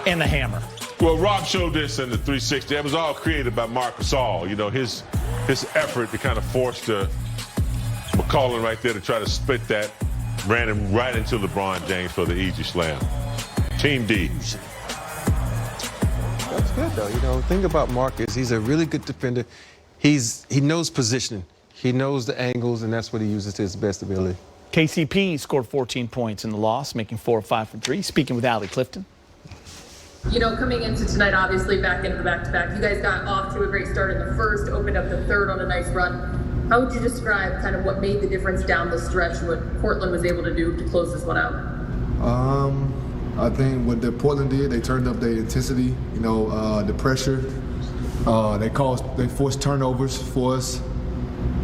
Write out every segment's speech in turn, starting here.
and the hammer. Well, Rob showed this in the 360. That was all created by Marc Gasol. You know, his effort to kind of force McCollum right there to try to split that, ran him right into LeBron James for the easy slam. Team D. That's good, though. You know, the thing about Marcus, he's a really good defender. He knows positioning. He knows the angles, and that's what he uses to his best ability. KCP scored 14 points in the loss, making 4 of 5 from 3. Speaking with Allie Clifton. You know, coming into tonight, obviously back into the back-to-back, you guys got off to a great start in the first, opened up the third on a nice run. How would you describe kind of what made the difference down the stretch, what Portland was able to do to close this one out? I think what Portland did, they turned up their intensity, you know, the pressure. They forced turnovers for us.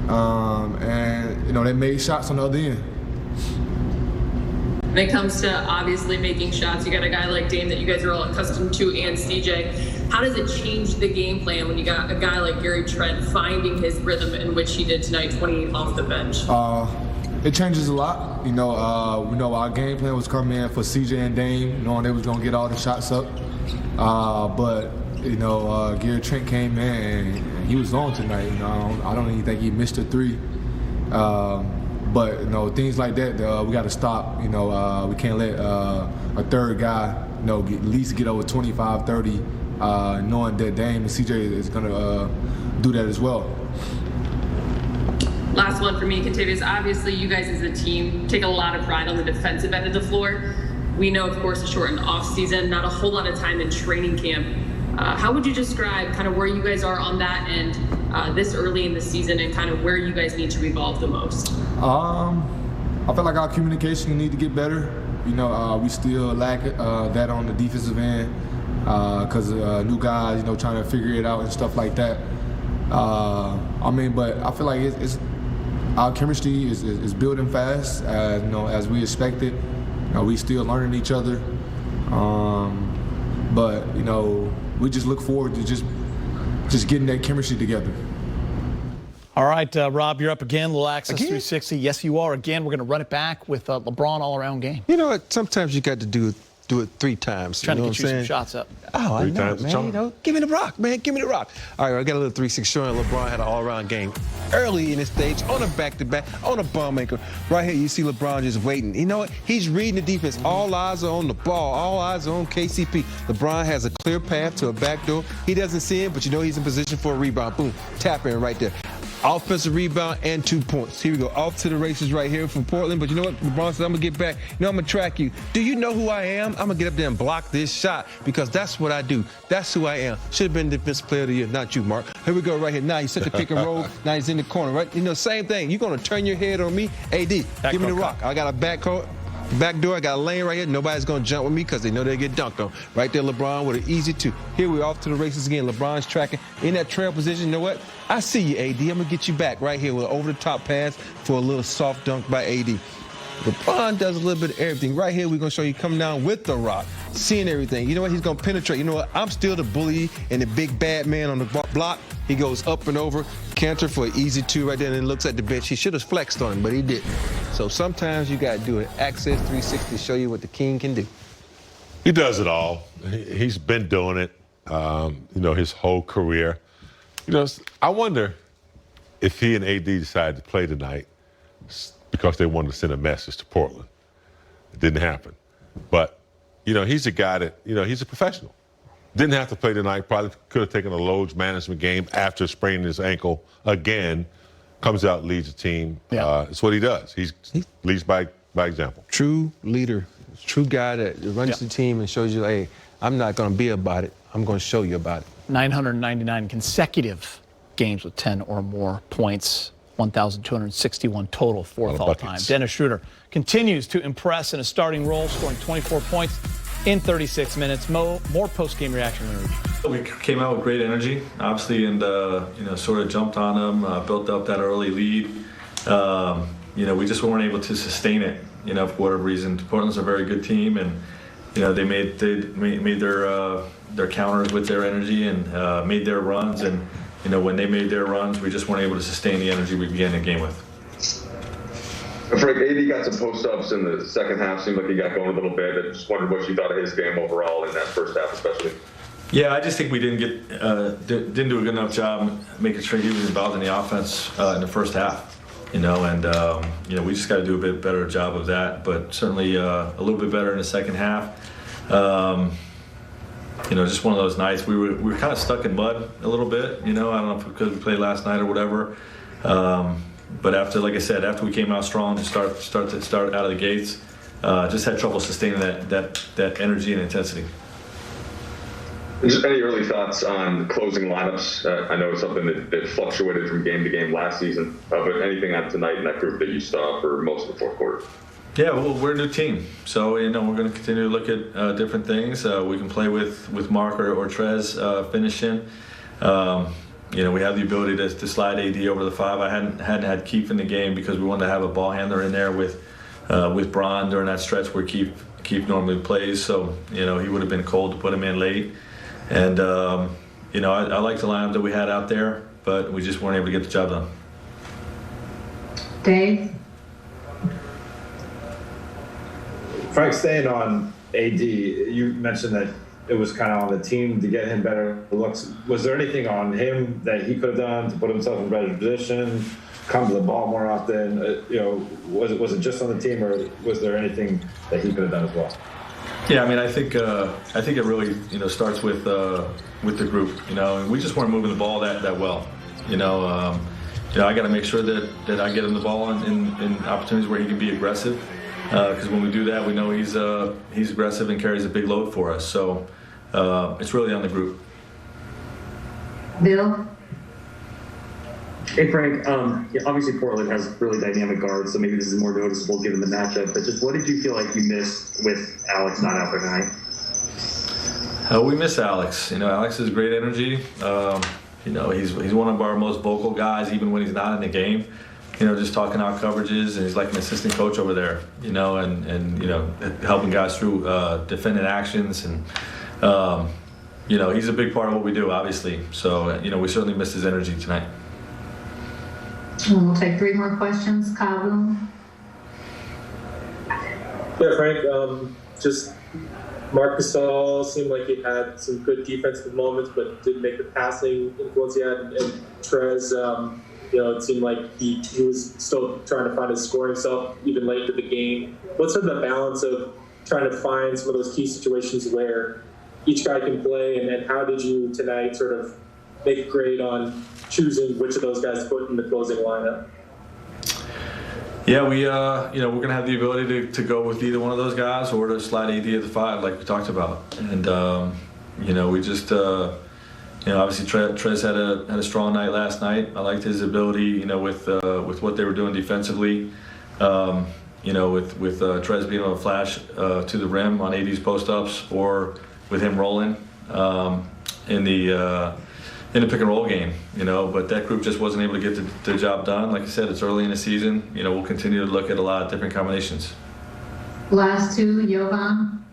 And, you know, they made shots on the other end. When it comes to obviously making shots, you got a guy like Dame that you guys are all accustomed to, and CJ. How does it change the game plan when you got a guy like Gary Trent finding his rhythm in which he did tonight, 28 off the bench? It changes a lot. You know, our game plan was coming in for CJ and Dame, knowing they was gonna get all the shots up. But you know, Gary Trent came in and he was on tonight. You know, I don't even think he missed a three. But you know, things like that, we got to stop. You know, we can't let a third guy, you know, at least get over 25, 30, knowing that Dame and CJ is gonna do that as well. Last one for me, Kentavious. Obviously, you guys as a team take a lot of pride on the defensive end of the floor. We know, of course, a shortened off-season, not a whole lot of time in training camp. How would you describe kind of where you guys are on that end this early in the season, and kind of where you guys need to evolve the most? I feel like our communication need to get better. You know, we still lack that on the defensive end because new guys, you know, trying to figure it out and stuff like that. I mean, but I feel like it's our chemistry is building fast, you know, as we expected. You know, we still learning each other, but you know, we just look forward to just getting that chemistry together. All right, Rob, you're up again. Little Access 360. Yes, you are. Again, we're going to run it back with LeBron all-around game. You know what? Sometimes you got to do it 3 times. Trying you know to get you some shots up. Oh, I know, man. You know, give me the rock, man. Give me the rock. All right, I got a little 3-6 showing LeBron had an all-around game early in the stage on a back-to-back, on a ball maker. Right here, you see LeBron just waiting. You know what? He's reading the defense. All eyes are on the ball. All eyes are on KCP. LeBron has a clear path to a back door. He doesn't see him, but you know he's in position for a rebound. Boom, tap in right there. Offensive rebound and 2 points. Here we go. Off to the races right here from Portland. But you know what? LeBron said, I'm going to get back. You know, I'm going to track you. Do you know who I am? I'm going to get up there and block this shot because that's what I do. That's who I am. Should have been Defensive Player of the Year, not you, Mark. Here we go right here. Now he's set the pick and roll. Now he's in the corner, right? You know, same thing. You're going to turn your head on me. AD, give me the rock. I got a back door, I got a lane right here. Nobody's going to jump with me because they know they get dunked on. Right there, LeBron with an easy 2. Here we're off to the races again. LeBron's tracking in that trail position. You know what? I see you, AD. I'm going to get you back right here with an over-the-top pass for a little soft dunk by AD. LeBron does a little bit of everything. Right here, we're going to show you coming down with the rock, seeing everything. You know what? He's going to penetrate. You know what? I'm still the bully and the big bad man on the block. He goes up and over. Cantor for an easy 2 right there, and then looks at the bench. He should have flexed on him, but he didn't. So sometimes you got to do it. Access 360 to show you what the king can do. He does it all. He's been doing it, you know, his whole career. You know, I wonder if he and AD decided to play tonight because they wanted to send a message to Portland. It didn't happen. But, you know, he's a guy that, you know, he's a professional. Didn't have to play tonight. Probably could have taken a load management game after spraining his ankle again. Comes out, leads the team. Yeah. It's what he does. He leads by example. True leader. True guy that runs the team and shows you, hey, I'm not going to be about it. I'm going to show you about it. 999 consecutive games with 10 or more points. 1,261 total, 4th all-time. Dennis Schroeder continues to impress in a starting role, scoring 24 points in 36 minutes. More post-game reaction. We came out with great energy, obviously, and you know, sort of jumped on them, built up that early lead. You know, we just weren't able to sustain it. You know, for whatever reason. Portland's a very good team, and you know they made their counters with their energy and made their runs. And you know, when they made their runs, we just weren't able to sustain the energy we began the game with. Frank, AD got some post-ups in the second half. Seemed like he got going a little bit. I just wondered what you thought of his game overall in that first half, especially. Yeah, I just think we didn't do a good enough job making sure he was involved in the offense in the first half. And we just got to do a bit better job of that. But certainly a little bit better in the second half. Just one of those nights we were kind of stuck in mud a little bit. I don't know if because we played last night or whatever. But after we came out strong to start out of the gates, just had trouble sustaining that energy and intensity. Just any early thoughts on closing lineups? I know it's something that fluctuated from game to game last season, but anything on tonight in that group that you saw for most of the fourth quarter? Yeah, well, we're a new team, so we're going to continue to look at different things. We can play with Mark or Trez finishing. We have the ability to slide AD over the 5. I hadn't had Keith in the game because we wanted to have a ball handler in there with Bron during that stretch where Keith normally plays. So he would have been cold to put him in late. And I like the lineup that we had out there, but we just weren't able to get the job done. Dave? Frank, staying on AD, you mentioned that it was kind of on the team to get him better looks. Was there anything on him that he could have done to put himself in a better position, come to the ball more often? Was it just on the team, or was there anything that he could have done as well? Yeah, I think it really starts with the group. And we just weren't moving the ball that well. I got to make sure that I get him the ball in opportunities where he can be aggressive. Because when we do that, we know he's aggressive and carries a big load for us. So it's really on the group. Bill? Hey, Frank. Obviously, Portland has really dynamic guards, so maybe this is more noticeable given the matchup. But just what did you feel like you missed with Alex not out there tonight? We miss Alex. Alex has great energy. He's one of our most vocal guys, even when he's not in the game. Just talking out coverages, and he's like an assistant coach over there. And helping guys through defending actions, and he's a big part of what we do, obviously. So we certainly missed his energy tonight. We'll take 3 more questions. Kyle. Yeah, Frank. Just Marc Gasol seemed like he had some good defensive moments, but didn't make the passing influence he had. And Trez, it seemed like he was still trying to find his scoring self even late into the game. What's sort of the balance of trying to find some of those key situations where each guy can play, and then how did you tonight sort of make a grade on choosing which of those guys to put in the closing lineup? Yeah, we're going to have the ability to go with either one of those guys or to slide AD at the 5 like we talked about. And, we just, obviously Trez had a strong night last night. I liked his ability, with what they were doing defensively, with Trez being able to flash to the rim on AD's post-ups, or with him rolling in the pick and roll game, but that group just wasn't able to get the job done. Like I said, it's early in the season. We'll continue to look at a lot of different combinations. Last 2, Jovan.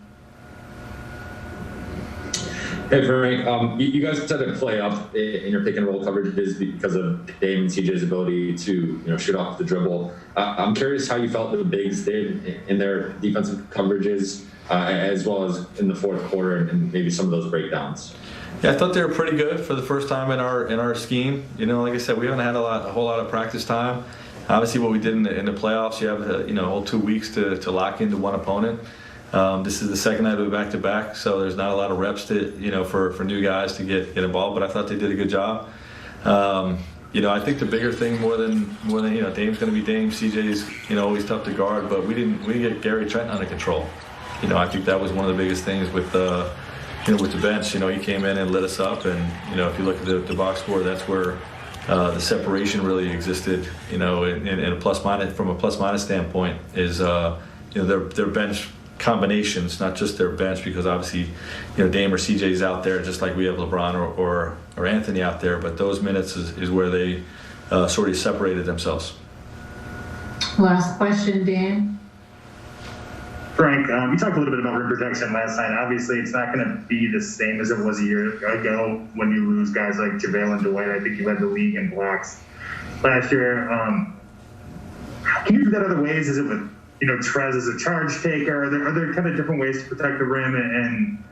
Hey, Frank. You guys had to play up in your pick and roll coverages because of Dame and CJ's ability to shoot off the dribble. I'm curious how you felt the bigs did in their defensive coverages, as well as in the fourth quarter, and maybe some of those breakdowns. Yeah, I thought they were pretty good for the first time in our scheme. Like I said, we haven't had a whole lot of practice time. Obviously, what we did in the playoffs, you have a whole 2 weeks to lock into one opponent. This is the second night of back-to-back, so there's not a lot of reps for new guys to get involved. But I thought they did a good job. I think the bigger thing more than Dame's going to be Dame. CJ's always tough to guard, but we didn't get Gary Trent under control. I think that was one of the biggest things with the bench. He came in and lit us up, and if you look at the box score, that's where the separation really existed. In a from a plus-minus standpoint is their bench combinations, not just their bench, because obviously Dame or CJ's out there just like we have LeBron or Anthony out there, but those minutes is where they sort of separated themselves. Last question, Dan. Frank, you talked a little bit about rim protection last night. Obviously, it's not going to be the same as it was a year ago when you lose guys like JaVale and Dwight. I think you led the league in blocks last year. Can you do that other ways? Is it with, Trez as a charge taker? Are there kind of different ways to protect the rim and